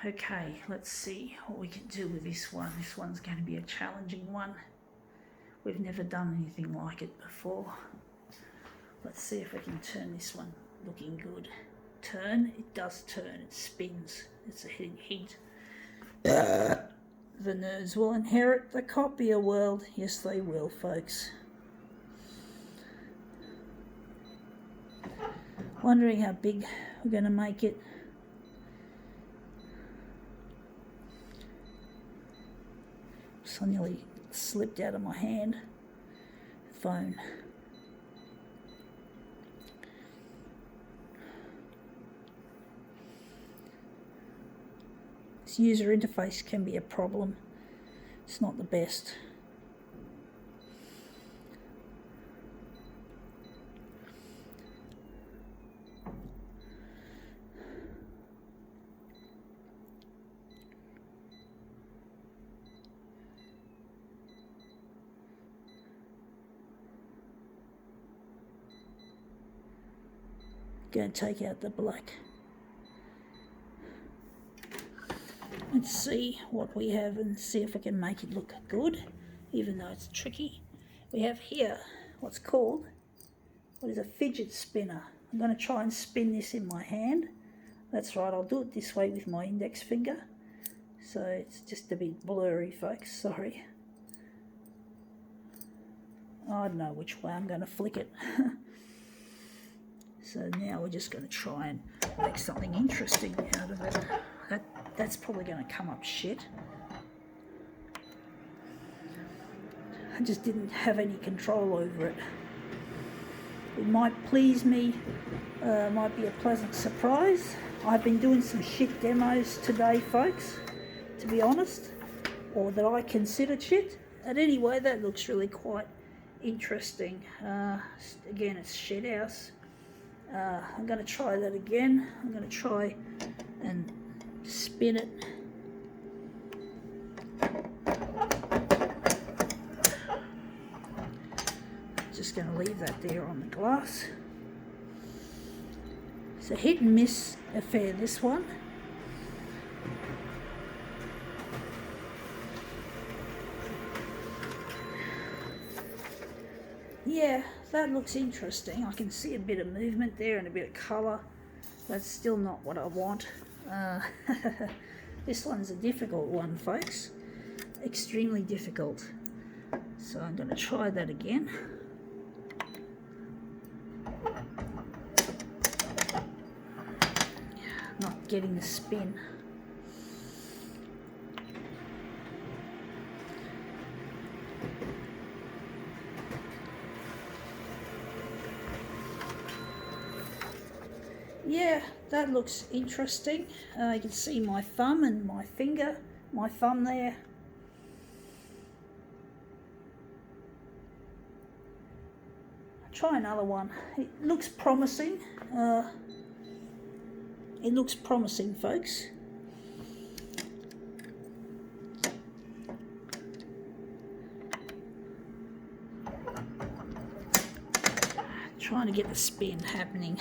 Okay, let's see what we can do with this one. This one's going to be a challenging one. We've never done anything like it before. Let's see if we can turn this one looking good. Turn, it does turn, it spins. It's a hint. The nerds will inherit the copier world. Yes, they will, folks. Wondering how big we're going to make it. So I nearly slipped out of my hand. Phone. This user interface can be a problem. It's not the best. Going to take out the black. Let's see what we have and see if we can make it look good, even though it's tricky. We have here what's called, what is a fidget spinner. I'm going to try and spin this in my hand. That's right, I'll do it this way with my index finger. So it's just a bit blurry, folks, sorry. I don't know which way I'm going to flick it. So now we're just going to try and make something interesting out of it. That's probably going to come up shit. I just didn't have any control over it. It might please me, might be a pleasant surprise. I've been doing some shit demos today, folks, to be honest, or that I consider shit. And anyway, that looks really quite interesting. Again, it's Shed House. I'm going to try that again. I'm going to try and spin it. Just going to leave that there on the glass. It's a hit and miss affair, this one. Yeah, that looks interesting. I can see a bit of movement there and a bit of colour. That's still not what I want. This one's a difficult one, folks. Extremely difficult. So I'm going to try that again. Not getting the spin. Yeah, that looks interesting. You can see my thumb and my finger, my thumb there. I'll try another one. It looks promising. It looks promising, folks. Trying to get the spin happening.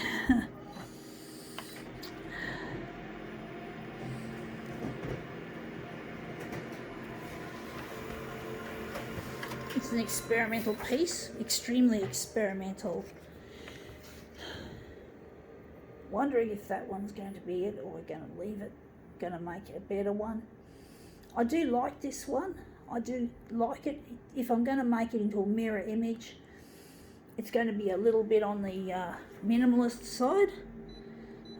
It's an experimental piece, extremely experimental. Wondering if that one's going to be it or we're going to leave it, going to make a better one. I do like this one. I do like it. If I'm going to make it into a mirror image, it's going to be a little bit on the minimalist side.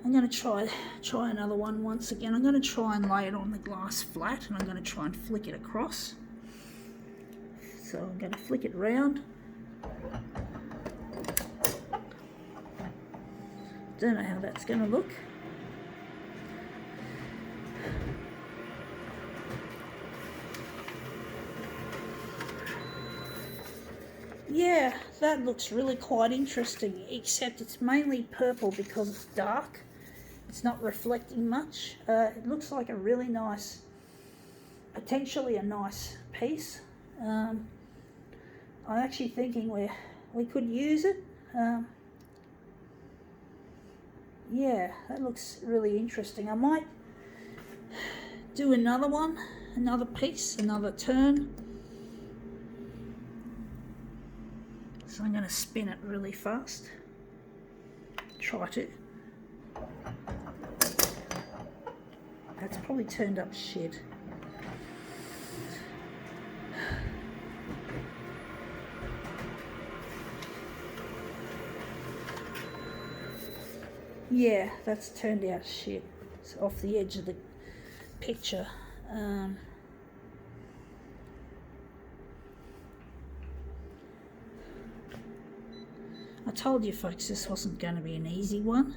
I'm going to try another one once again. I'm going to try and lay it on the glass flat, and I'm going to try and flick it across. So I'm going to flick it round. Don't know how that's going to look. Yeah, that looks really quite interesting, except it's mainly purple because it's dark. It's not reflecting much. It looks like a really nice, potentially a nice piece. I'm actually thinking we could use it. Yeah, that looks really interesting. I might do another one, another piece, another turn. So I'm going to spin it really fast. Try to. That's probably turned up shit. Yeah, that's turned out shit. It's off the edge of the picture. I told you folks this wasn't going to be an easy one.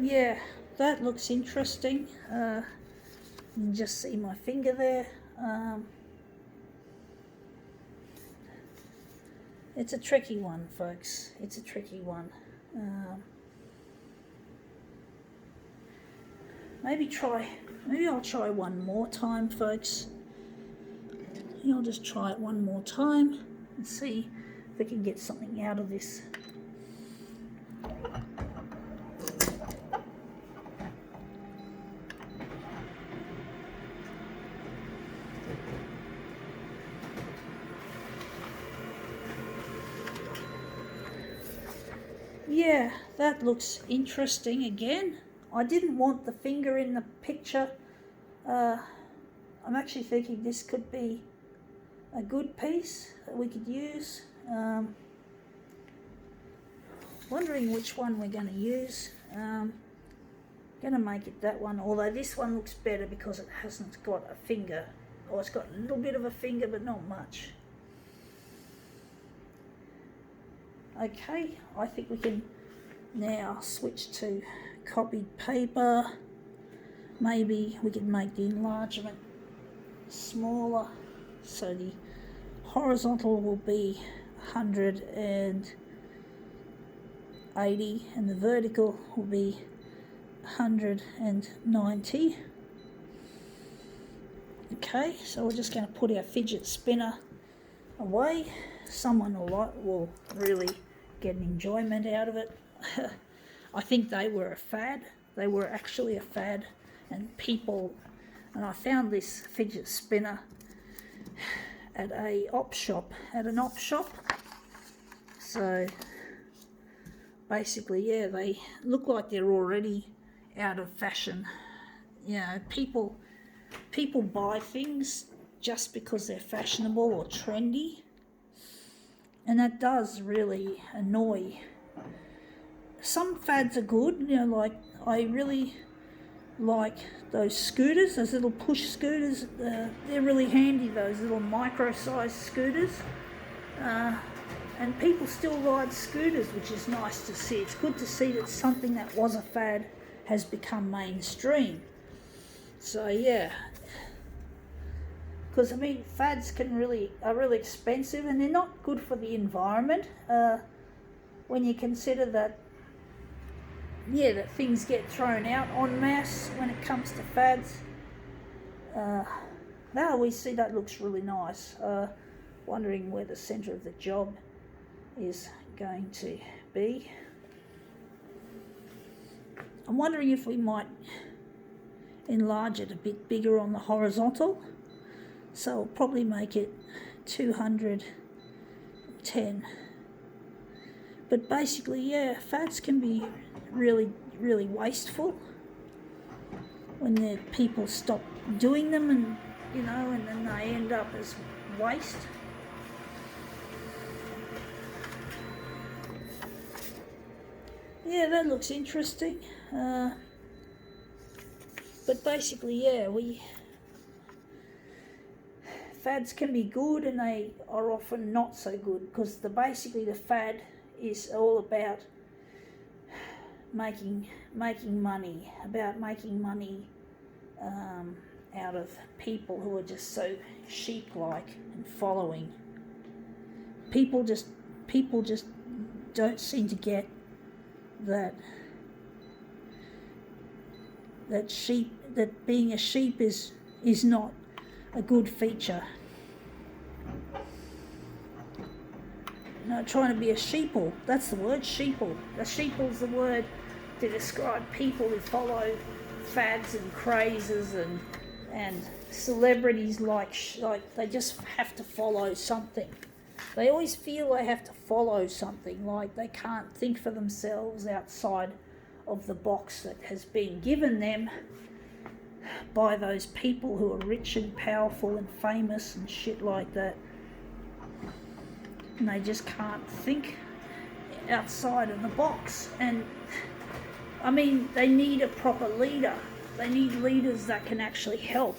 Yeah, that looks interesting. You can just see my finger there. It's a tricky one, folks. It's a tricky one. Maybe I'll try one more time, folks. I'll just try it one more time and see if we can get something out of this. Yeah, that looks interesting again. I didn't want the finger in the picture. I'm actually thinking this could be a good piece that we could use. Wondering which one we're going to use. Going to make it that one, although this one looks better because it hasn't got a finger. Or it's got a little bit of a finger, but not much. Okay, I think we can now switch to copied paper. Maybe we can make the enlargement smaller, so the horizontal will be 180 and the vertical will be 190. Okay, so we're just going to put our fidget spinner away. Someone will really get an enjoyment out of it. I think they were a fad. They were actually a fad, and I found this fidget spinner at an op shop. So basically, yeah, they look like they're already out of fashion. You know, people buy things just because they're fashionable or trendy. And that does really annoy. Some fads are good, you know, like I really like those scooters, those little push scooters. They're really handy, those little micro-sized scooters. And people still ride scooters, which is nice to see. It's good to see that something that was a fad has become mainstream. So yeah. Because I mean, fads are really expensive, and they're not good for the environment. When you consider that, yeah, that things get thrown out en masse when it comes to fads. Now we see that looks really nice. Wondering where the centre of the job is going to be. I'm wondering if we might enlarge it a bit bigger on the horizontal. So I'll probably make it 210. But basically, yeah, fads can be really, really wasteful when the people stop doing them, and you know, and then they end up as waste. Yeah, that looks interesting. But basically, yeah, fads can be good, and they are often not so good, because basically the fad is all about making money, out of people who are just so sheep-like and following. People just don't seem to get that that being a sheep is not a good feature. No, trying to be a sheeple, that's the word, sheeple. A sheeple's the word to describe people who follow fads and crazes and celebrities like they just have to follow something. They always feel they have to follow something, like they can't think for themselves outside of the box that has been given them by those people who are rich and powerful and famous and shit like that. And they just can't think outside of the box. And I mean, they need a proper leader. They need leaders that can actually help,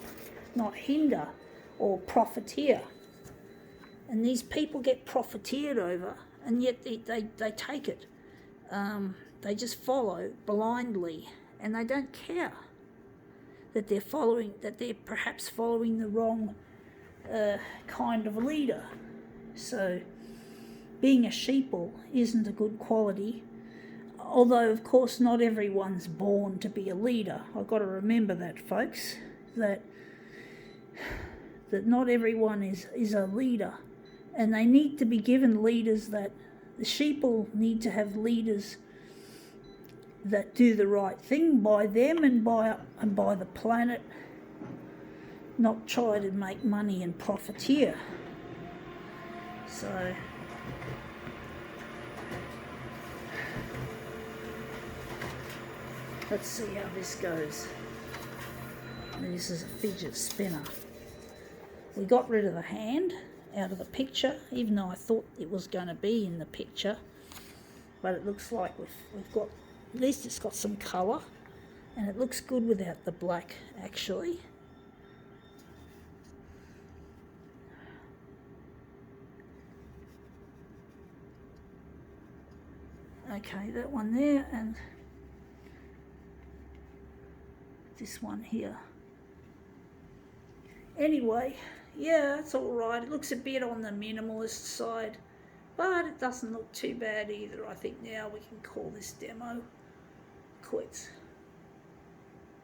not hinder or profiteer. And these people get profiteered over, and yet they take it. They just follow blindly, and they don't care that they're perhaps following the wrong kind of leader. So being a sheeple isn't a good quality, although of course not everyone's born to be a leader. I've got to remember that, folks, that not everyone is a leader, and they need to be given leaders that the sheeple need to have leaders that do the right thing by them and by the planet, not try to make money and profiteer. So let's see how this goes. And this is a fidget spinner. We got rid of the hand out of the picture, even though I thought it was going to be in the picture, but it looks like we've got, at least it's got some colour, and it looks good without the black actually. Okay, that one there, and this one here. Anyway, yeah, it's all right. It looks a bit on the minimalist side, but it doesn't look too bad either. I think now we can call this demo quits.